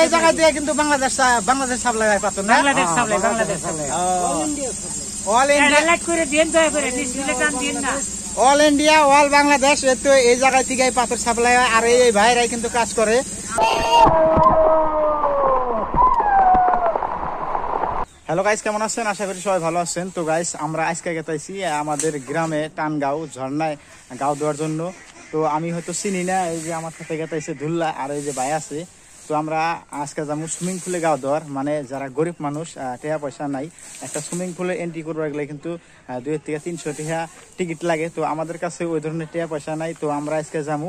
এই জায়গা দিয়ে কিন্তু বাংলাদেশ সাপ্লাই হয় পাথর না? Bangladesh supply. All India light করে দেন, দয়া করে ডিসপ্লে টান দিন না। অল ইন্ডিয়া অল বাংলাদেশ তো এই জায়গা থেকে পাথর সাপ্লাই হয়। আর এই ভাইরাই কিন্তু কাজ করে। হ্যালো গাইস, কেমন আছেন? আশা করি সবাই ভালো আছেন। তো গাইস, আমরা আজকে গেতাইছি আমাদের গ্রামে টানগাঁও ঝর্ণায় গাও দেওয়ার জন্য। তো আমি হয়তো চিনি না, এই যে আমার সাথে গেতাইছে ধুল্লা আর এই যে ভাই আছে। তো আমরা আজকে যাবো সুইমিং পুলে গাও দেওয়ার, মানে যারা গরিব মানুষ, টাকা পয়সা নাই, একটা সুইমিং পুলে এন্ট্রি করবার গেলে কিন্তু 2 থেকে 300 টাকা টিকিট লাগে। তো আমাদের কাছে ওই ধরনের টাকা পয়সা নাই। তো আমরা আজকে যাবো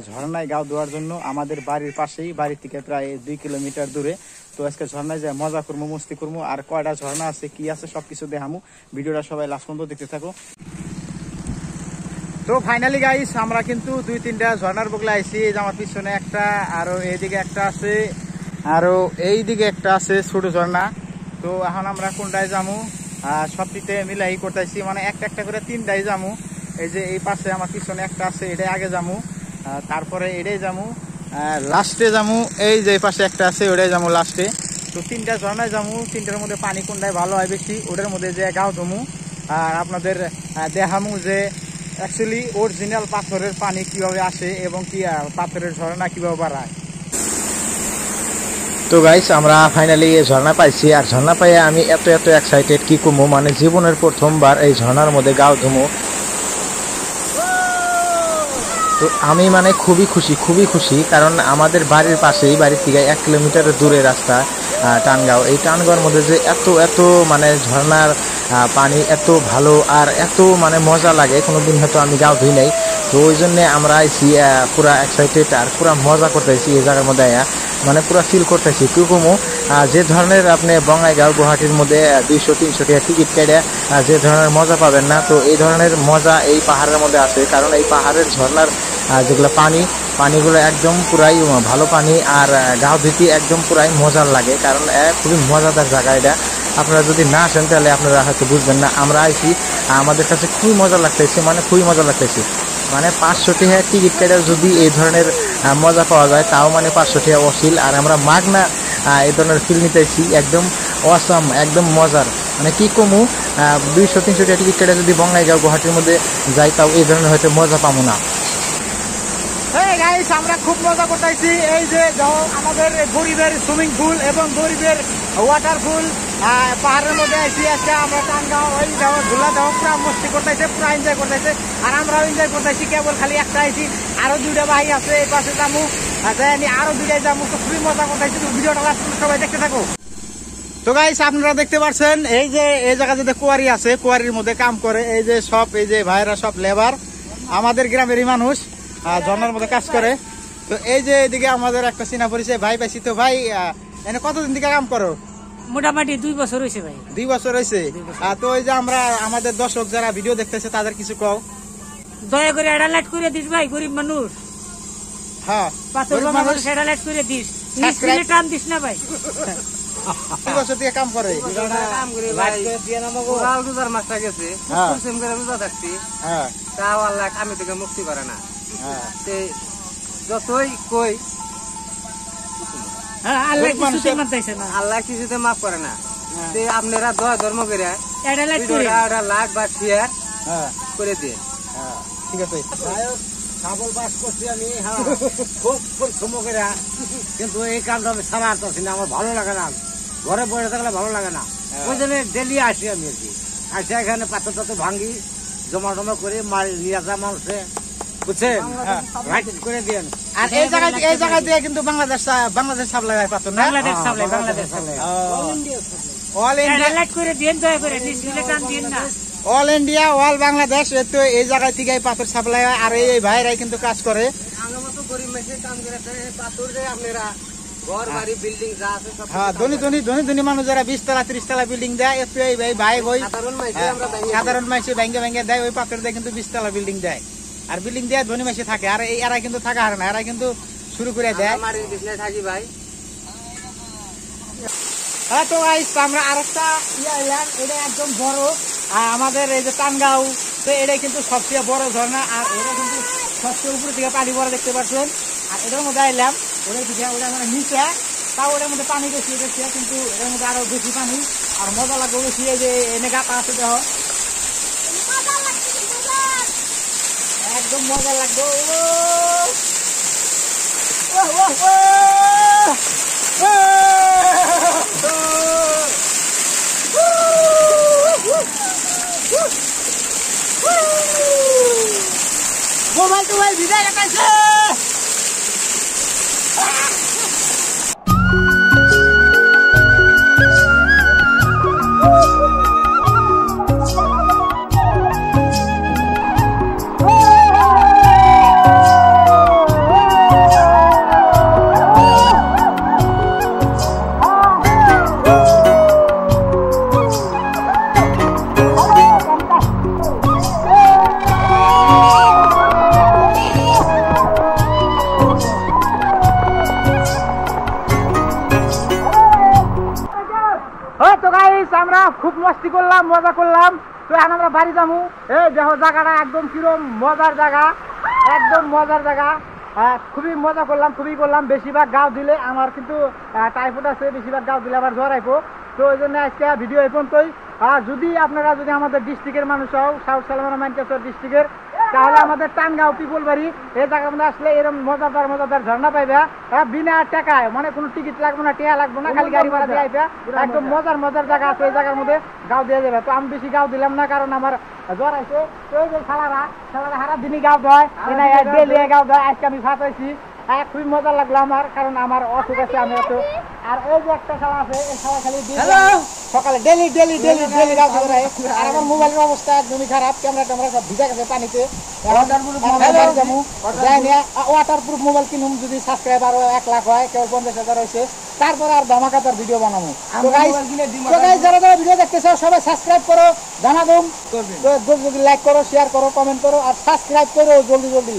ঝর্ণায় গাও দেওয়ার জন্য। আমাদের বাড়ির পাশেই, বাড়ি থেকে প্রায় 2 কিলোমিটার দূরে। তো আজকে ঝর্ণায় যায় মজা করবো, মস্তি করবো। আর কয়টা ঝর্ণা আছে, কি আছে, সবকিছু দেখামু। ভিডিওটা সবাই লাস্ট পর্যন্ত দেখতে থাকো। তো ফাইনালি গাইস, আমরা কিন্তু 2-3টা ঝর্ণার বগলে আইছি। এই যে আমার পিছনে একটা, আরো এইদিকে একটা আছে, আরো এইদিকে একটা আছে ছোট ঝর্ণা। তো এখন আমরা কোনটায় যামু সবটিতে মিলাই করতেছি, মানে একটা করে 3টাই যামু। এই যে এই পাশে আমার পিছনে একটা আছে, এটাই আগে যামু, তারপরে এটাই যামু, লাস্টে যামু। এই যে পাশে একটা আছে, ওটাই যামু লাস্টে। তো 3টা ঝর্ণায় যামু। 3টার মধ্যে পানি কোনটায় ভালো হয় বেশি, ওটার মধ্যে যে গাও ধমু। আর আপনাদের দেখামু যে অ্যাকচুয়ালি অরিজিনাল পাথরের পানি কিভাবে আসে এবং কি পাথরের ঝর্ণা কিভাবে বাড়ায়। তো গাইস, আমরা ফাইনালি ঝর্ণা পাইছি। আর ঝর্ণা পাইয়ে আমি এত এক্সাইটেড কি কমু, মানে জীবনের প্রথমবার এই ঝর্ণার মধ্যে গাও ধুমু। তো আমি মানে খুবই খুশি, কারণ আমাদের বাড়ির পাশেই, বাড়ির থেকে 1 কিলোমিটার দূরে রাস্তা টানগাঁও। এই টানগাঁওর মধ্যে যে এত মানে ঝর্ণার পানি এত ভালো আর এত মানে মজা লাগে, কোনোদিন হয়তো আমি গাও ধুই নাই। তো ওই জন্যে আমরা আইছি পুরা এক্সাইটেড আর পুরা মজা করতেছি এই জায়গার মধ্যে, মানে পুরা ফিল করতেছি। কি কমু, যে ধরনের আপনি বঙ্গাইগাঁও গুয়াহাটির মধ্যে 200-300 টাকা টিকিট কেটে যে ধরনের মজা পাবেন না, তো এই ধরনের মজা এই পাহাড়ের মধ্যে আছে। কারণ এই পাহাড়ের ঝর্ণার যেগুলো পানিগুলো একদম পুরাই ভালো পানি। আর গাও ধুতে একদম পুরাই মজার লাগে, কারণ খুবই মজাদার জায়গা এটা। আপনারা যদি না আসেন তাহলে আপনারা হয়তো বুঝবেন না। আমরা আইছি, আমাদের কাছে খুবই মজা লাগতেছে, মানে খুবই মজা লাগতেছে। মানে 500 টাকা টিকিট কেটে যদি এই ধরনের মজা পাওয়া যায়, তাও মানে 500 টাকা অশিল। আর আমরা মাগনা এই ধরনের ফিল নিতেছি, একদম অসাম, একদম মজার। মানে কি কমু, 200-300 টাকা টিকিট কেটে যদি বঙ্গাইগাঁও গুয়াহাটির মধ্যে যাই, তাও এই ধরনের হয়তো মজা পাবো না। আমরা খুব মজা করতেছি। এই যে আমাদের গরিবের সুইমিং পুল এবং গরিবের ওয়াটার পুল পাহাড়ের মধ্যে আইসি। আজকে আমরা টানগাঁও ওই যাও ধুলা যাও, পুরা মস্তি করতেছে, পুরা এনজয় করতেছে। আর আমরাও এনজয় করতেছি। কেবল খালি একটা আইসি, আরো 2টা ভাই আছে এই পাশে যাবো, আরো 2টাই যাবো। তো খুবই মজা করতেছি। ভিডিওটা লাস্ট সবাই দেখতে থাকো। তো গাইস, আপনারা দেখতে পাচ্ছেন এই যে এই জায়গা যে কুয়ারি আছে, কুয়ারির মধ্যে কাম করে এই যে সব, এই যে ভাইরা সব লেবার, আমাদের গ্রামেরই মানুষ, ঝর্ণার মধ্যে কাজ করে। তো এই যে এদিকে আমাদের একটা চিনা পরিচয় ভাই পাইছি। তো ভাই, এনে কতদিন থেকে কাম করো? মোটামুটি 2 বছর হয়েছে ভাই। 2 বছর হয়েছে। তো এই যে আমরা আমাদের দর্শক যারা ভিডিও দেখতেছে তাদের কিছু কও। দয়া করে এটা লাইট করে দিস ভাই, গরিব মানুষ। হ্যাঁ, পাথর মানুষ, এটা লাইট করে দিস, ডিসপ্লে টান দিস না ভাই। 2 বছর থেকে কাম করে। কাম করে ভাই, রোজার মাসটা গেছে, পরিশ্রম করে রোজা থাকছি। হ্যাঁ, তাও আল্লাহ আমি থেকে মুক্তি করে না। যতই কই আল্লাহ কিছুতে মাফ করে না। আপনারা দোয়া ধর্ম করে লাইক বা শেয়ার করে দিয়ে। ঠিক আছে। সাবল বাস করছি আমি, খুব পরিশ্রম করে, কিন্তু এই কামটা আমি সারা আসতেছি না। আমার ভালো লাগে না, ঘরে বসে থাকলে ভালো লাগে না। ওই জন্য ডেলি আসি আমি আর কি। আসি এখানে পাথর টাথর ভাঙ্গি, জমা করে মাল নিয়ে আসা মানুষে, বুঝছেন, রাইট করে দিয়েন। আর এই জায়গা দিয়ে কিন্তু বাংলাদেশ সাপ্লাই হয় পাথর না? Bangladesh supply. All India light করে দেন, দয়া করে ডিসপ্লে টান দিন না। অল ইন্ডিয়া অল বাংলাদেশ তো এই জায়গা থেকে পাথর সাপ্লাই হয়। আর এই ভাইরাই কিন্তু কাজ করে। আমার মতো গরিব মেশিন কাম করে পাথর দিয়ে আপনারা ঘর বাড়ি বিল্ডিং যা আছে সব। হ্যাঁ, ধনী মানুষ যারা 20 তলা 30 তলা বিল্ডিং দেয়, একটু এই ভাই সাধারণ মাইসে ভেঙে দেয়, ওই পাথর দিয়ে কিন্তু 20 তলা বিল্ডিং দেয়। আর বিল্ডিং দেয় ধনী মাইসে থাকে। আর এরা কিন্তু থাকা হারে না, এরা কিন্তু শুরু করে দেয়। থাকি ভাই। হ্যাঁ, তো আমরা আরেকটা এলাম, এটা একদম বড় আমাদের এই যে টানগাঁও। তো এটাই কিন্তু সবচেয়ে বড় ঝর্ণা। আর এটা কিন্তু সবচেয়ে উপরে থেকে পানি পড়া দেখতে পাচ্ছেন। আর এটার মধ্যে এলাম, ওটা মানে নিচে তাও এটার মধ্যে পানি বেশি দেখছি, কিন্তু এটার মধ্যে আরো বেশি পানি আর মজা লাগবে বেশি। এই যে এনে গাটা আছে দেখো, একদম মজা লাগবে। মোবাইল টোবাইল ভিজাই রাখাইছে। তো গাইস আমরা খুব মস্তি করলাম, মজা করলাম। তো এখন আমরা বাড়ি যাবো। এই দেখো জায়গাটা একদম কিরম মজার জায়গা, একদম মজার জায়গা। খুবই মজা করলাম, খুবই করলাম। বেশিরভাগ গাও দিলে আমার কিন্তু টাইফয়েড আছে, বেশিরভাগ গাও দিলে আবার জ্বর আইবো। তো ওই জন্য আজকে ভিডিও এই পর্যন্তই। যদি আপনারা যদি আমাদের ডিস্ট্রিক্টের মানুষ হও, সাউথ সালমানা মানচেস্টার ডিস্ট্রিক্টের, তাহলে আমাদের টানগাঁও পিপল বাড়ি এই জায়গার মধ্যে আসলে এরকম মজাদার মজাদার ঝর্ণা পাইবা বিনা টাকায়, মানে কোনো টিকিট লাগবে না, টিয়া লাগবে না, খালি গাড়ি ভাড়া দিয়ে আইবা। একদম মজার মজার জায়গা আছে এই জায়গার মধ্যে, গাও দিয়ে যাবে। তো আমি বেশি গাও দিলাম না, কারণ আমার জ্বর আছে। তো এই যে খেলারা সারা দিনই গাও দেয়, ডেলি গাও দেয়। আজকে আমি ফার্স্ট হয়েছি, খুবই মজা লাগলো আমার, কারণ আমার অসুখ আছে। আমি অত আর এই যে একটা খেলা আছে, এই খেলা খালি সকালে ডেলি ডেলি ডেলি ডেলি গাও দেয়। আর আমার মোবাইলের অবস্থা একদমই খারাপ, ক্যামেরা ট্যামেরা সব ভিজা গেছে পানিতে। ওয়াটারপ্রুফ মোবাইল কিনুম, যদি সাবস্ক্রাইবার 1 লাখ হয়, কেউ 50,000 হয়েছে, তারপরে আর ধামাকাতার ভিডিও বানাবো। যারা যারা ভিডিও দেখতেছে সবাই সাবস্ক্রাইব করো, জানাবো, লাইক করো, শেয়ার করো, কমেন্ট করো, আর সাবস্ক্রাইব করো জলদি জলদি।